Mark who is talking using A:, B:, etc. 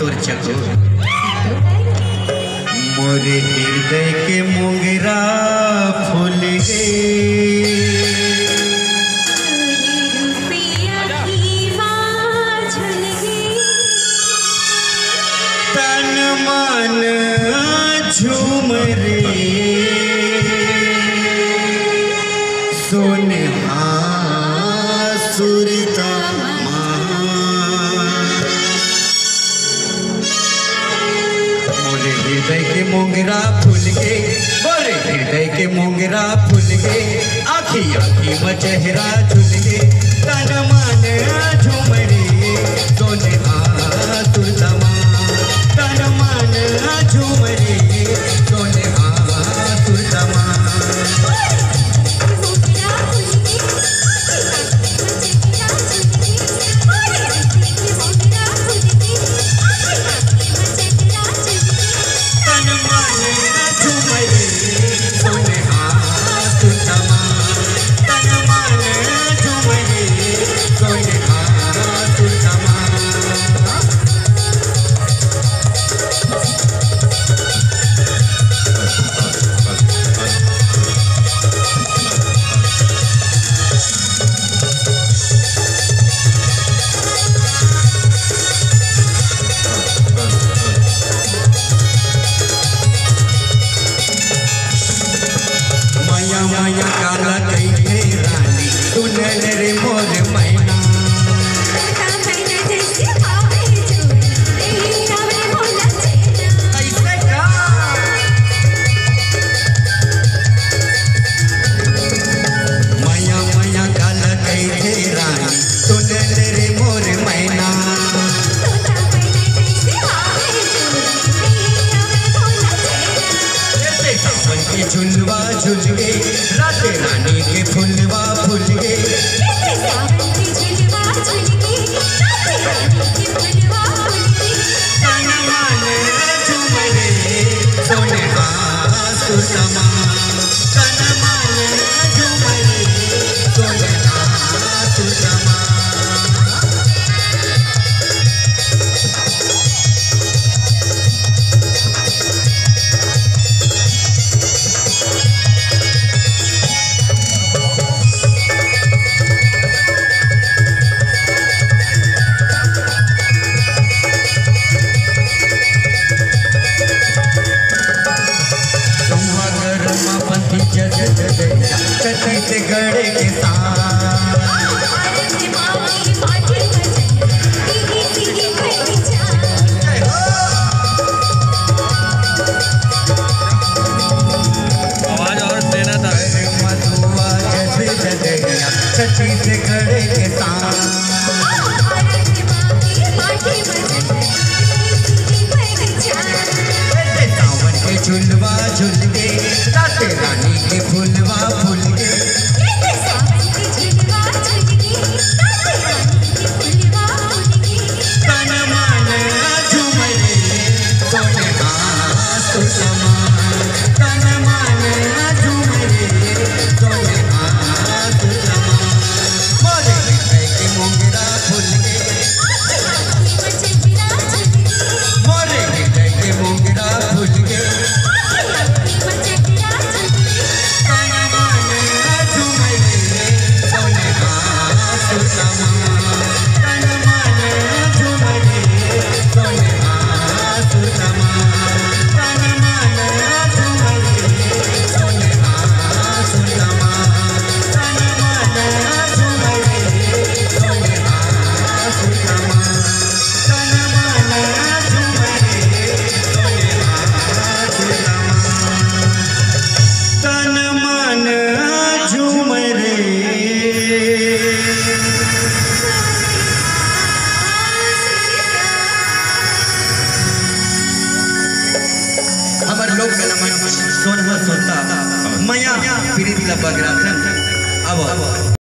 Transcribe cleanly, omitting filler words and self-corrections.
A: तोर चको मोरे हृदय के मोगरा फूल गे तन मन झूम रे सोने सुरता मोरे हृदय के मोगरा फूल गे मोरे हृदय के मोगरा फूल गे आखी आखी में चेहरा झुल गे तन मन झूम रे सोने सुरता तन मन झूम रे सोने सुरता माया काला कई रानी सुनल रे मोर मैना ऐसे का माया माया काला कई रानी सुनल रे मोर मैना सावन के झुलवा झुल गे रात रानी के फुलवा फूल गे तन मन झूम रे सोने सुरमा तन मन झूम रे सोने सुरमा कथी से गड़े के
B: आवाज और देना था
A: मधुआ जैसे जगैया कथी से गड़े के सावन के झुलवा झुल गे रात रानी के फुलवा फूल गे तन मन झूम रे सोने सुरमा तन मन झूम रे सोने सुरमा मोरे हृदय के मोगरा फूल गे मोरे हृदय के मोगरा फूल गे तन मन झूम रे सोने सुरमा तन मन झूम रे सोने सुरमा तन मन झूम रे सोने सुरमा तन मन झूम रे सोने सुरमा तन मन झूम रे सोने सुरमा तन मन झूम रे हमर लोग सोनह सोता मैया प्रीत बगरा अब